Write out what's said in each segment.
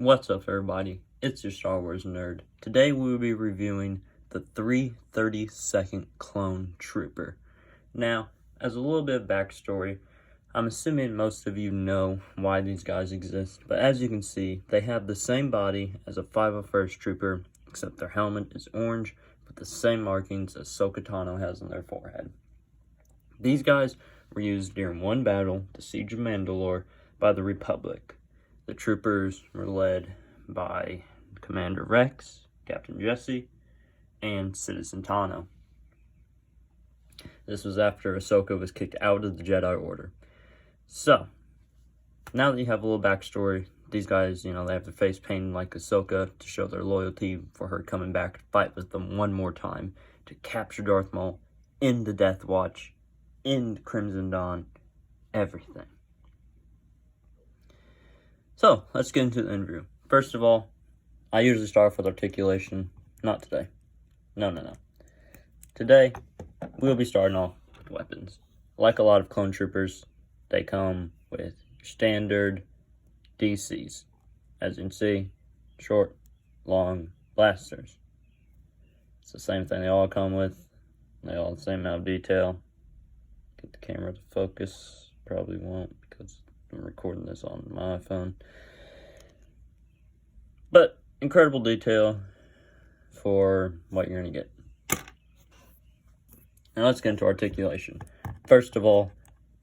What's up, everybody? It's your Star Wars nerd. Today we will be reviewing the 332nd Clone Trooper. Now, as a little bit of backstory, I'm assuming most of you know why these guys exist, but as you can see, they have the same body as a 501st Trooper, except their helmet is orange, with the same markings as Ahsoka Tano has on their forehead. These guys were used during one battle, the Siege of Mandalore, by the Republic. The troopers were led by Commander Rex, Captain Jesse, and Citizen Tano. This was after Ahsoka was kicked out of the Jedi Order. So, now that you have a little backstory, these guys, they have their face painted like Ahsoka to show their loyalty for her coming back to fight with them one more time to capture Darth Maul in the Death Watch, in Crimson Dawn, everything. So, let's get into the interview. First of all, I usually start off with articulation. Not today. No. Today, we'll be starting off with weapons. Like a lot of clone troopers, they come with standard DCs. As you can see, short, long blasters. It's the same thing they all come with. They all have the same amount of detail. Get the camera to focus. Probably won't because I'm recording this on my iPhone. But incredible detail for what you're going to get. Now let's get into articulation. First of all,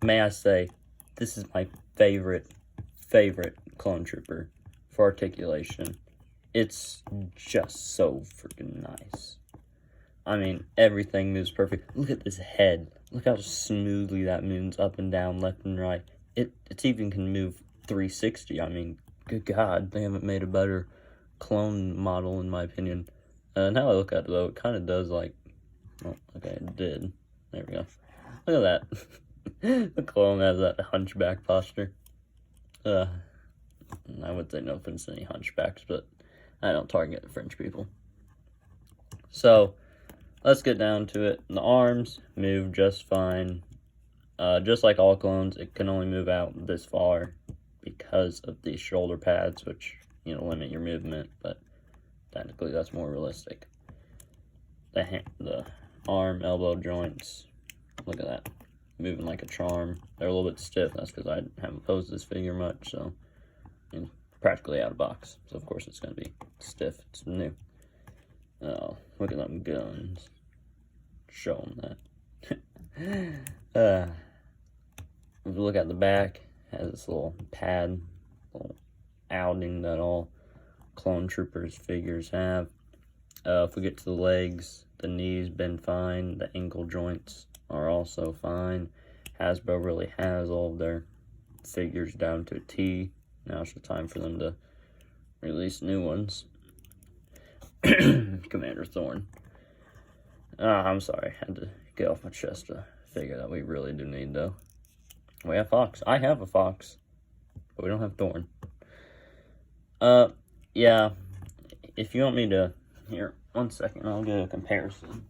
may I say, this is my favorite clone trooper for articulation. It's just so freaking nice. I mean, everything moves perfect. Look at this head. Look how smoothly that moves up and down, left and right. It even can move 360. I mean, good God, they haven't made a better clone model, in my opinion. Now I look at it, though, it kind of does like... Oh, okay, it did. There we go. Look at that. The clone has that hunchback posture. I would say no offense to any hunchbacks, but I don't target French people. So, let's get down to it. The arms move just fine. Just like all clones, it can only move out this far because of these shoulder pads, which, limit your movement, but technically that's more realistic. The arm, elbow joints, look at that, moving like a charm. They're a little bit stiff. That's because I haven't posed this figure much, so practically out of box. So of course it's going to be stiff. It's new. Oh, look at them guns. Show them that. If you look at the back, it has this little pad, little outing that all clone troopers figures have. If we get to the legs, the knees bend fine. The ankle joints are also fine. Hasbro really has all of their figures down to a T. Now it's the time for them to release new ones. Commander Thorn. I'm sorry. I had to get off my chest a figure that we really do need, though. We have Fox. I have a Fox. But we don't have Thorn. Yeah. If you want me to... Here, 1 second. I'll get a comparison.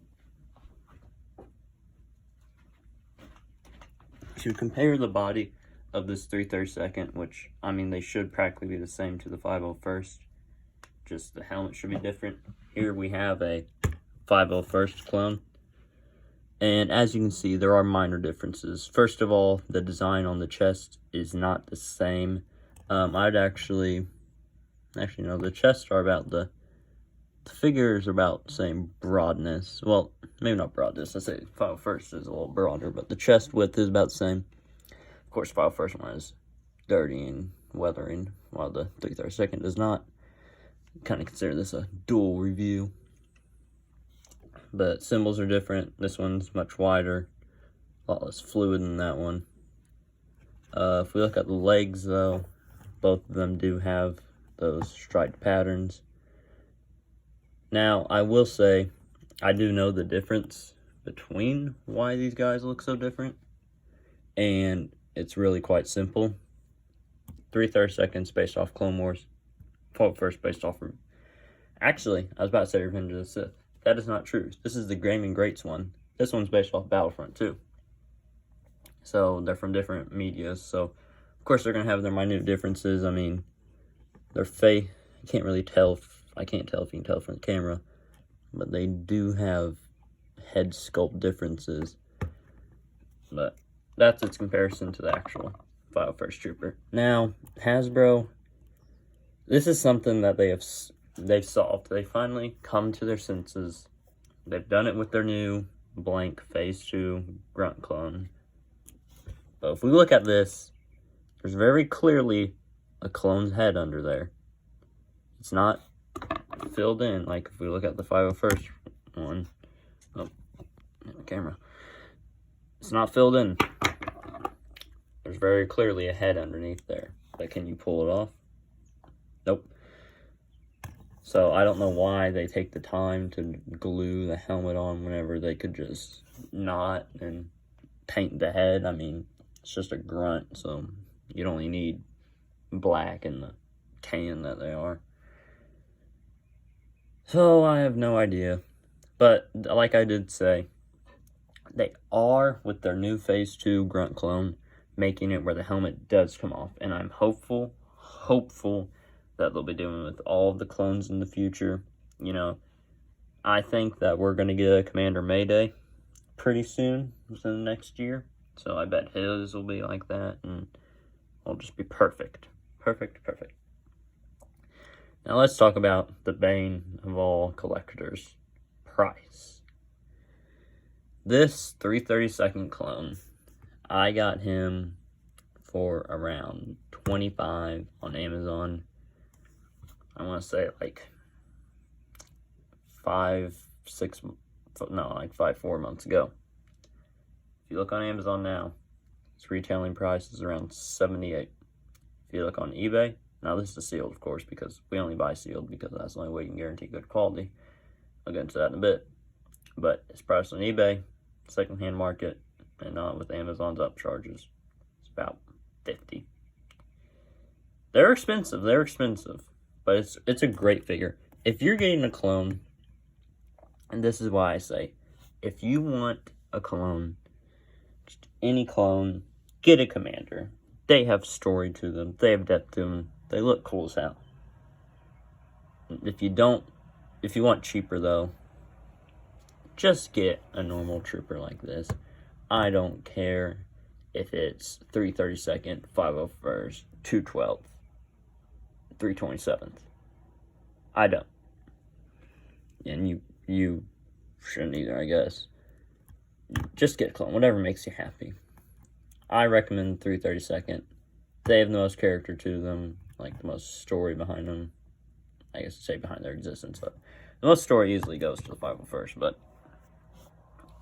To compare the body of this 332nd, which, I mean, they should practically be the same to the 501st. Just the helmet should be different. Here we have a 501st clone. And as you can see, there are minor differences. First of all, the design on the chest is not the same. I'd actually, no, the chests are about the figures are about the same broadness. Well, maybe not broadness. I say 501st is a little broader, but the chest width is about the same. Of course, 501st one is dirty and weathering, while the 332nd does not. Kind of consider this a dual review. But symbols are different. This one's much wider, a lot less fluid than that one. If we look at the legs, though, both of them do have those striped patterns. Now, I will say, I do know the difference between why these guys look so different, and it's really quite simple. 332nd based off Clone Wars, 501st based off... Actually, I was about to say Revenge of the Sith. That is not true. This is the Graming Greats one. This one's based off Battlefront 2. So, they're from different medias. So, of course, they're going to have their minute differences. I mean, their face I can't really tell. I can't tell if you can tell from the camera, but they do have head sculpt differences. But that's its comparison to the actual 501st Trooper. Now, Hasbro, this is something that they've solved. They finally come to their senses. They've done it with their new blank Phase 2 Grunt clone. But if we look at this, there's very clearly a clone's head under there. It's not filled in, like if we look at the 501st one. Oh, the camera. It's not filled in. There's very clearly a head underneath there. But can you pull it off? Nope. So I don't know why they take the time to glue the helmet on whenever they could just not and paint the head. I mean, it's just a grunt, so you'd only need black and the tan that they are. So I have no idea. But like I did say, they are, with their new Phase 2 Grunt clone, making it where the helmet does come off. And I'm hopeful that they'll be doing with all of the clones in the future. You know, I think that we're going to get a Commander Mayday pretty soon, within the next year. So I bet his will be like that, and it'll just be perfect. Perfect. Now let's talk about the bane of all collectors, price. This 332nd clone, I got him for around $25 on Amazon. I want to say like 4 months ago. If you look on Amazon now, its retailing price is around $78. If you look on eBay, now this is sealed, of course, because we only buy sealed because that's the only way you can guarantee good quality. I'll get into that in a bit. But it's priced on eBay, secondhand market, and not with Amazon's upcharges. It's about $50. They're expensive, but it's a great figure. If you're getting a clone, and this is why I say, if you want a clone, just any clone, get a Commander. They have story to them. They have depth to them. They look cool as hell. If you want cheaper though, just get a normal trooper like this. I don't care if it's 332nd, 501st, 212th, 327th. I don't. And you shouldn't either, I guess. Just get a clone, whatever makes you happy. I recommend 332nd. They have the most character to them, like the most story behind them. I guess to say behind their existence, but the most story easily goes to the 501st. But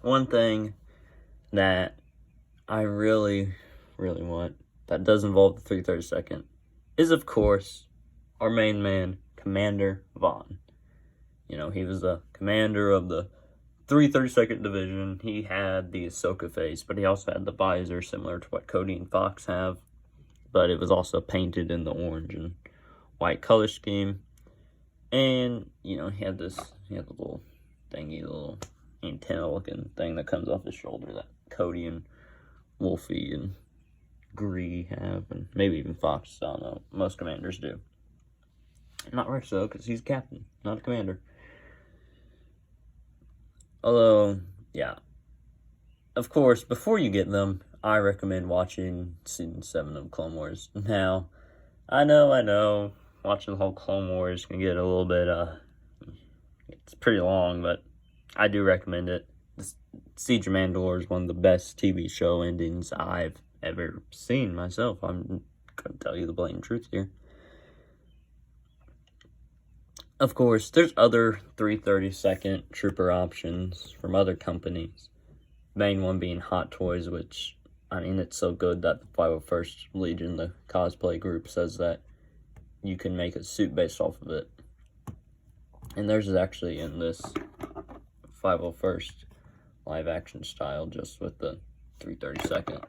one thing that I really want that does involve the 332nd is, of course, our main man, Commander Vaughn. You know, he was the commander of the 332nd Division. He had the Ahsoka face, but he also had the visor similar to what Cody and Fox have. But it was also painted in the orange and white color scheme. And, you know, he had the little thingy, the little antenna looking thing that comes off his shoulder that Cody and Wolfie and Gree have, and maybe even Fox. I don't know. Most commanders do. Not Rex though, because he's a captain, not a commander. Although, yeah. Of course, before you get them, I recommend watching Season 7 of Clone Wars. Now, I know, watching the whole Clone Wars can get a little bit, it's pretty long, but I do recommend it. Siege of Mandalore is one of the best TV show endings I've ever seen myself. I'm going to tell you the blatant truth here. Of course, there's other 332nd Trooper options from other companies. Main one being Hot Toys, which, I mean, it's so good that the 501st Legion, the cosplay group, says that you can make a suit based off of it. And theirs is actually in this 501st live action style, just with the 332nd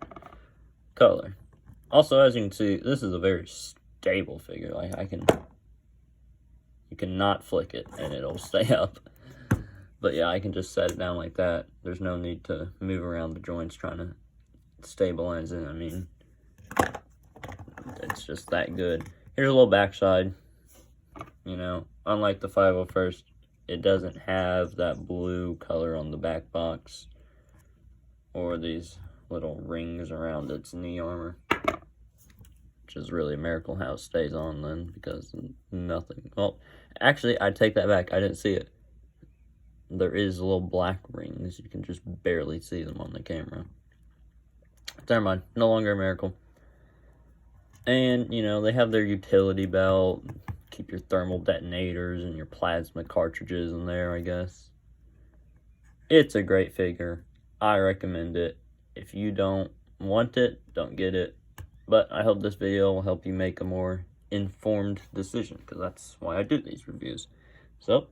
color. Also, as you can see, this is a very stable figure. Like, you cannot flick it and it'll stay up. But yeah, I can just set it down like that. There's no need to move around the joints trying to stabilize it. I mean, it's just that good. Here's a little backside. you know. Unlike the 501st, it doesn't have that blue color on the back box or these little rings around its knee armor, which is really a miracle how it stays on then, because nothing. Well, actually, I take that back. I didn't see it. There is little black rings. You can just barely see them on the camera. Never mind. No longer a miracle. And, you know, they have their utility belt. Keep your thermal detonators and your plasma cartridges in there, I guess. It's a great figure. I recommend it. If you don't want it, don't get it. But I hope this video will help you make a more informed decision, because that's why I do these reviews. So,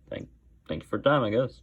thank you for your time, I guess.